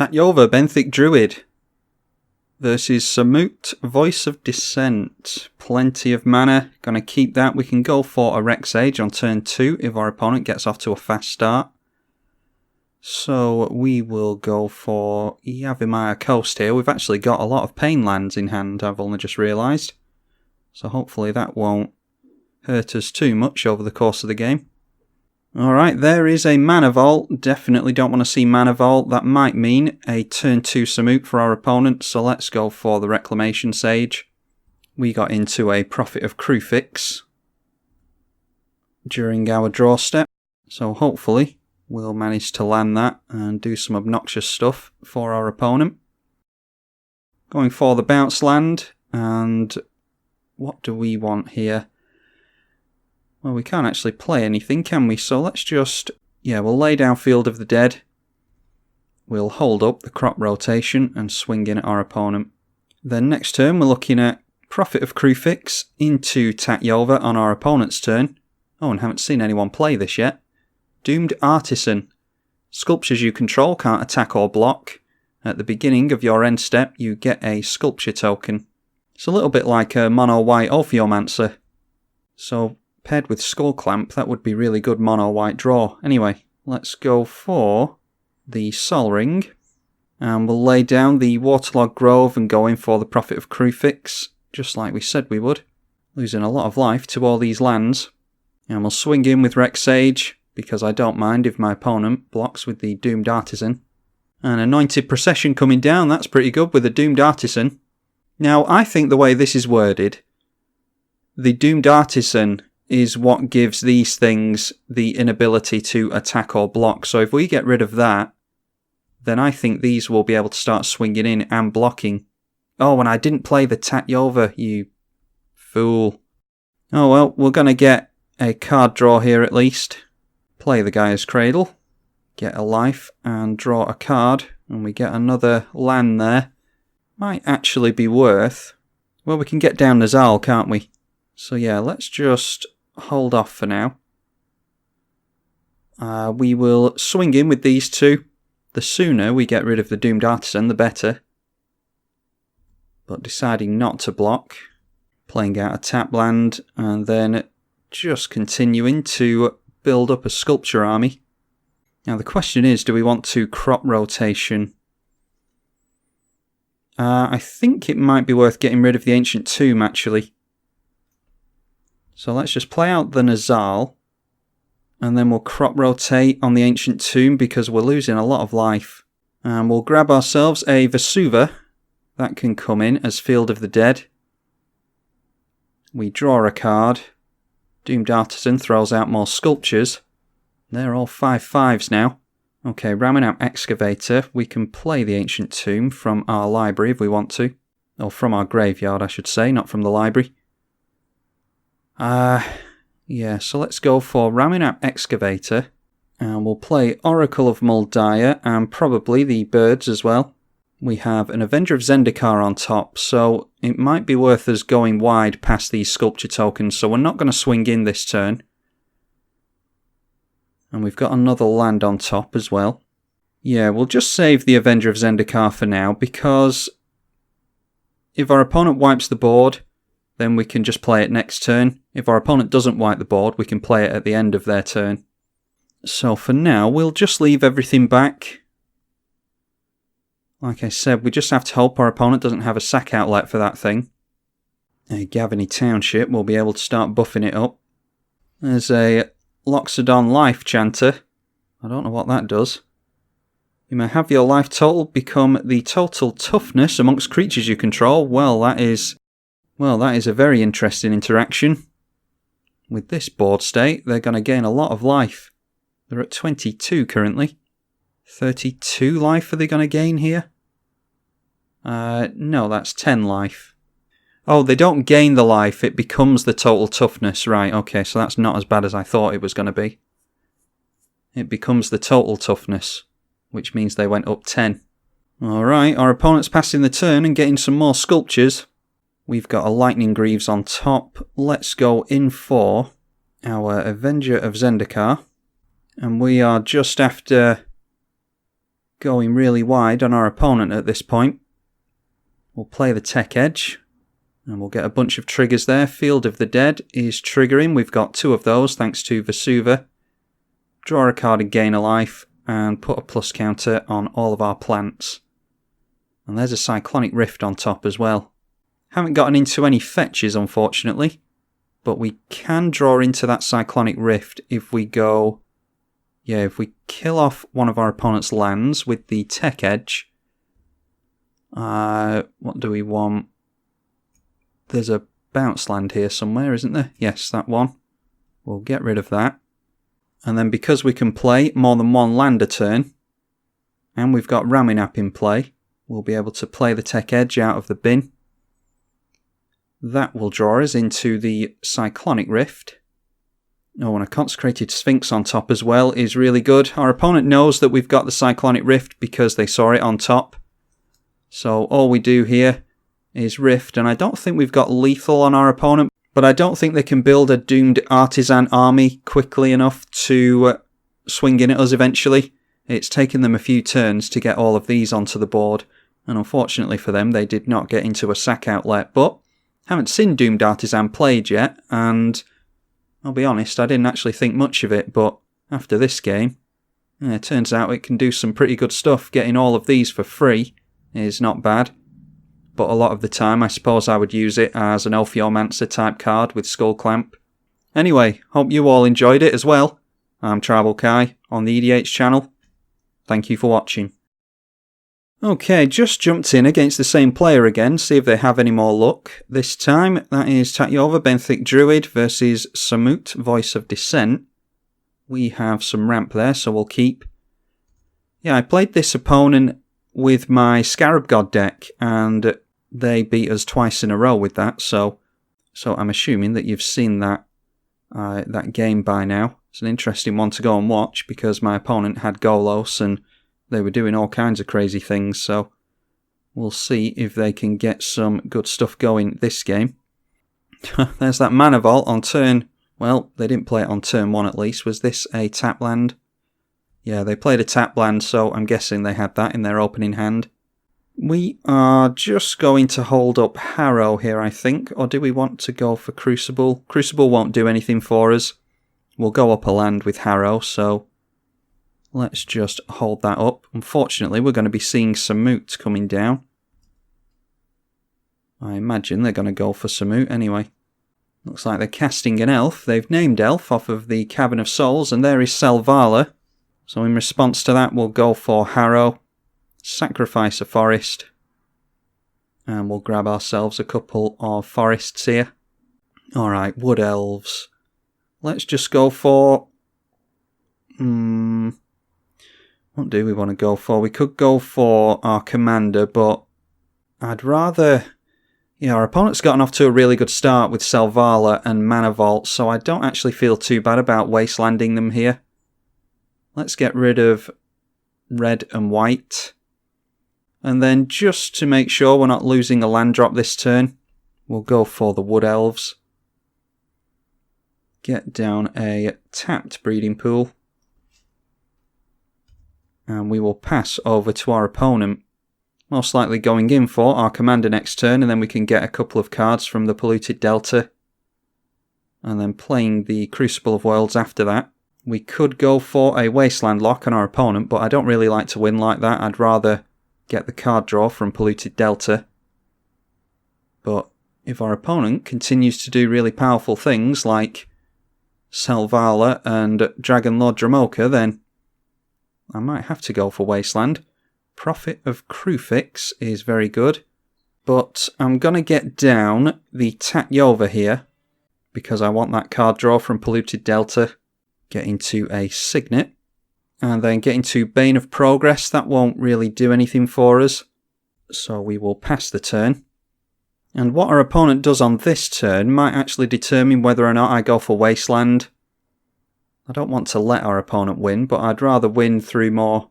Tatyova Benthic Druid versus Samut Voice of Dissent. Plenty of mana, gonna keep that. We can go for a Rex Age on turn 2 if our opponent gets off to a fast start. So we will go for Yavimaya Coast here. We've actually got a lot of pain lands in hand, I've only just realised. So hopefully that won't hurt us too much over the course of the game. Alright, there is a Mana Vault. Definitely don't want to see Mana Vault. That might mean a turn 2 Samut for our opponent, so let's go for the Reclamation Sage. We got into a Prophet of Kruphix during our draw step, so hopefully we'll manage to land that and do some obnoxious stuff for our opponent. Going for the bounce land, and what do we want here? Well, we can't actually play anything, can we? So let's just, we'll lay down Field of the Dead. We'll hold up the crop rotation and swing in at our opponent. Then next turn we're looking at Prophet of Kruphix into Tatyova on our opponent's turn. Oh, and haven't seen anyone play this yet. Doomed Artisan. Sculptures you control can't attack or block. At the beginning of your end step, you get a sculpture token. It's a little bit like a mono white Ophiomancer. So paired with Skull Clamp, that would be really good mono white draw. Anyway, let's go for the Sol Ring. And we'll lay down the Waterlogged Grove and go in for the Prophet of Kruphix, just like we said we would. Losing a lot of life to all these lands. And we'll swing in with Rex Sage, because I don't mind if my opponent blocks with the Doomed Artisan. And Anointed Procession coming down, that's pretty good with the Doomed Artisan. Now, I think the way this is worded, the Doomed Artisan is what gives these things the inability to attack or block. So if we get rid of that, then I think these will be able to start swinging in and blocking. Oh, and I didn't play the Tatyova, you fool. Oh well, we're going to get a card draw here at least. Play the Gaia's Cradle, get a life and draw a card, and we get another land there. Might actually be worth... Well, we can get down Nazal, can't we? So yeah, let's just hold off for now. We will swing in with these two. The sooner we get rid of the Doomed Artisan, the better. But deciding not to block. Playing out a tap land, and then just continuing to build up a sculpture army. Now the question is, do we want to crop rotation? I think it might be worth getting rid of the Ancient Tomb actually. So let's just play out the Nazal, and then we'll crop rotate on the Ancient Tomb because we're losing a lot of life. And we'll grab ourselves a Vesuva. That can come in as Field of the Dead. We draw a card. Doomed Artisan throws out more sculptures. They're all 5/5s now. Okay, ramming out Excavator. We can play the Ancient Tomb from our library if we want to. Or from our graveyard, I should say, not from the library. So let's go for ramming out Excavator. And we'll play Oracle of Muldiah and probably the birds as well. We have an Avenger of Zendikar on top, so it might be worth us going wide past these sculpture tokens, so we're not going to swing in this turn. And we've got another land on top as well. Yeah, we'll just save the Avenger of Zendikar for now, because if our opponent wipes the board, then we can just play it next turn. If our opponent doesn't wipe the board, we can play it at the end of their turn. So for now, we'll just leave everything back. Like I said, we just have to hope our opponent doesn't have a sack outlet for that thing. A Gavany Township will be able to start buffing it up. There's a Loxodon Life Chanter. I don't know what that does. You may have your life total become the total toughness amongst creatures you control. Well, that is a very interesting interaction. With this board state, they're going to gain a lot of life. They're at 22 currently. 32 life are they going to gain here? No, that's 10 life. Oh, they don't gain the life, it becomes the total toughness. Right, okay, so that's not as bad as I thought it was going to be. It becomes the total toughness, which means they went up 10. Alright, our opponent's passing the turn and getting some more sculptures. We've got a Lightning Greaves on top. Let's go in for our Avenger of Zendikar. And we are just after going really wide on our opponent at this point. We'll play the Tech Edge, and we'll get a bunch of triggers there. Field of the Dead is triggering. We've got 2 of those thanks to Vesuva. Draw a card and gain a life, and put a plus counter on all of our plants. And there's a Cyclonic Rift on top as well. Haven't gotten into any fetches, unfortunately, but we can draw into that Cyclonic Rift if we go... Yeah, if we kill off one of our opponent's lands with the Tech Edge. What do we want? There's a bounce land here somewhere, isn't there? Yes, that one. We'll get rid of that. And then because we can play more than 1 land a turn, and we've got Raminap in play, we'll be able to play the Tech Edge out of the bin. That will draw us into the Cyclonic Rift. Oh, and a Consecrated Sphinx on top as well is really good. Our opponent knows that we've got the Cyclonic Rift because they saw it on top. So all we do here is Rift, and I don't think we've got lethal on our opponent, but I don't think they can build a doomed artisan army quickly enough to swing in at us eventually. It's taken them a few turns to get all of these onto the board, and unfortunately for them they did not get into a sack outlet, but haven't seen doomed artisan played yet, and I'll be honest, I didn't actually think much of it, but after this game, it turns out it can do some pretty good stuff. Getting all of these for free is not bad. But a lot of the time I suppose I would use it as an Ophiomancer type card with Skull Clamp. Anyway, hope you all enjoyed it as well. I'm tribalkai on the EDH channel. Thank you for watching. Okay, just jumped in against the same player again, see if they have any more luck. This time that is Tatyova Benthic Druid versus Samut Voice of Dissent. We have some ramp there, so we'll keep. Yeah, I played this opponent with my Scarab God deck, and they beat us twice in a row with that, so I'm assuming that you've seen that game by now. It's an interesting one to go and watch, because my opponent had Golos, and they were doing all kinds of crazy things, so we'll see if they can get some good stuff going this game. There's that Mana Vault on turn... Well, they didn't play it on turn 1 at least. Was this a tap land? Yeah, they played a tap land, so I'm guessing they had that in their opening hand. We are just going to hold up Harrow here, I think. Or do we want to go for Crucible? Crucible won't do anything for us. We'll go up a land with Harrow, so let's just hold that up. Unfortunately, we're going to be seeing Samut coming down. I imagine they're going to go for Samut anyway. Looks like they're casting an elf. They've named elf off of the Cavern of Souls, and there is Selvala. So in response to that, we'll go for Harrow, sacrifice a forest, and we'll grab ourselves a couple of forests here. Alright, Wood Elves. Let's just go for... What do we want to go for? We could go for our commander, but I'd rather... Yeah, our opponent's gotten off to a really good start with Selvala and Mana Vault, so I don't actually feel too bad about wastelanding them here. Let's get rid of red and white. And then just to make sure we're not losing a land drop this turn, we'll go for the Wood Elves. Get down a tapped breeding pool. And we will pass over to our opponent. Most likely going in for our commander next turn, and then we can get a couple of cards from the Polluted Delta. And then playing the Crucible of Worlds after that. We could go for a Wasteland lock on our opponent, but I don't really like to win like that. I'd rather get the card draw from Polluted Delta. But if our opponent continues to do really powerful things like Selvala and Dragon Lord Dramoka, then I might have to go for Wasteland. Prophet of Krufix is very good, but I'm going to get down the Tatyova here because I want that card draw from Polluted Delta. Get into a Signet, and then get into Bane of Progress. That won't really do anything for us, so we will pass the turn. And what our opponent does on this turn might actually determine whether or not I go for Wasteland. I don't want to let our opponent win, but I'd rather win through more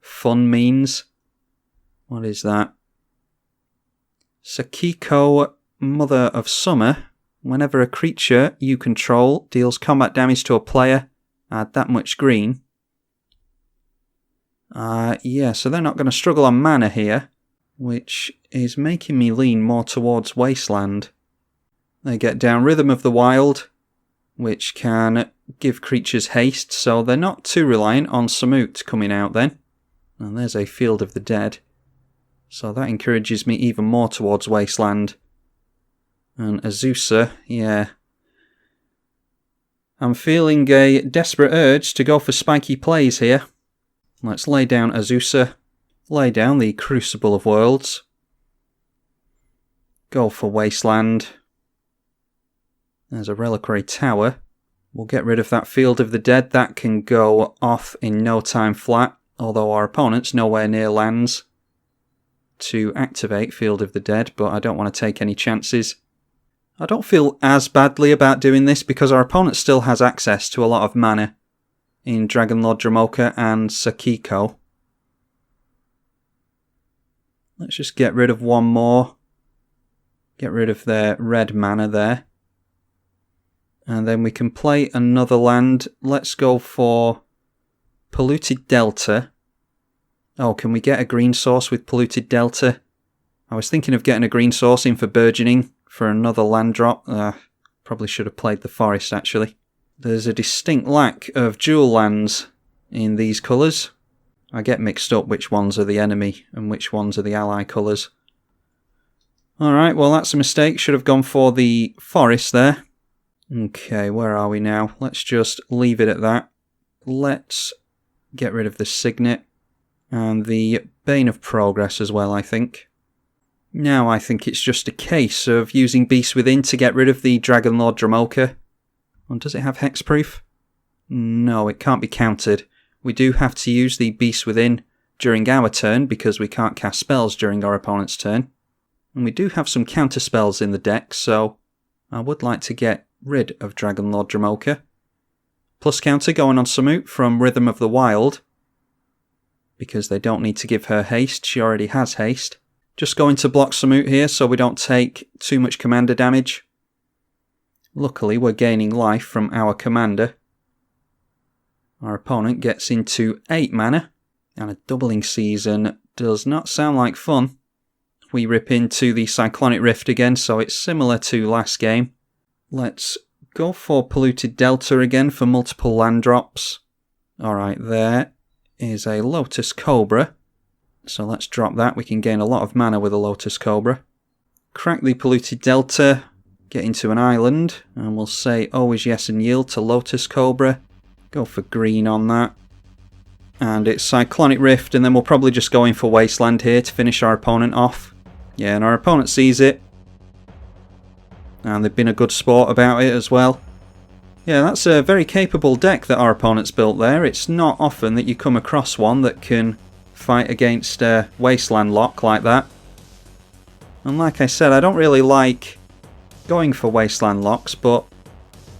fun means. What is that? Sakiko, Mother of Summer. Whenever a creature you control deals combat damage to a player, add that much green. Yeah, so they're not going to struggle on mana here, which is making me lean more towards Wasteland. They get down Rhythm of the Wild, which can give creatures haste, so they're not too reliant on Samut coming out then. And there's a Field of the Dead. So that encourages me even more towards Wasteland. And Azusa, yeah. I'm feeling a desperate urge to go for spiky plays here. Let's lay down Azusa. Lay down the Crucible of Worlds. Go for Wasteland. There's a Reliquary Tower. We'll get rid of that Field of the Dead. That can go off in no time flat, although our opponent's nowhere near lands to activate Field of the Dead, but I don't want to take any chances. I don't feel as badly about doing this because our opponent still has access to a lot of mana in Dragonlord Dromoka and Sakiko. Let's just get rid of one more. Get rid of their red mana there. And then we can play another land. Let's go for Polluted Delta. Oh, can we get a green source with Polluted Delta? I was thinking of getting a green source in for Burgeoning for another land drop. Probably should have played the Forest, actually. There's a distinct lack of dual lands in these colours. I get mixed up which ones are the enemy and which ones are the ally colours. Alright, well that's a mistake. Should have gone for the Forest there. Okay, where are we now? Let's just leave it at that. Let's get rid of the Signet and the Bane of Progress as well, I think. Now I think it's just a case of using Beast Within to get rid of the Dragonlord Dromoka. Oh, does it have hexproof? No, it can't be countered. We do have to use the Beast Within during our turn because we can't cast spells during our opponent's turn. And we do have some counter spells in the deck, so I would like to get rid of Dragonlord Dromoka. Plus counter going on Samut from Rhythm of the Wild, because they don't need to give her haste, she already has haste. Just going to block Samut here so we don't take too much commander damage. Luckily we're gaining life from our commander. Our opponent gets into 8 mana, and a Doubling Season does not sound like fun. We rip into the Cyclonic Rift again, so it's similar to last game. Let's go for Polluted Delta again for multiple land drops. Alright, there is a Lotus Cobra. So let's drop that. We can gain a lot of mana with a Lotus Cobra. Crack the Polluted Delta, get into an island, and we'll say always yes and yield to Lotus Cobra. Go for green on that. And it's Cyclonic Rift, and then we'll probably just go in for Wasteland here to finish our opponent off. Yeah, and our opponent sees it. And they've been a good sport about it as well. Yeah, that's a very capable deck that our opponent's built there. It's not often that you come across one that can fight against a Wasteland lock like that. And like I said, I don't really like going for Wasteland locks, but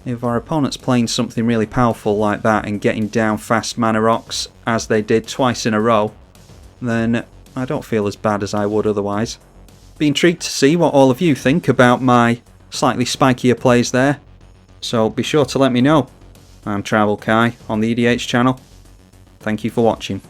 if our opponent's playing something really powerful like that and getting down fast mana rocks, as they did twice in a row, then I don't feel as bad as I would otherwise. Be intrigued to see what all of you think about my slightly spikier plays there, so be sure to let me know. I'm tribalkai on the EDH channel. Thank you for watching.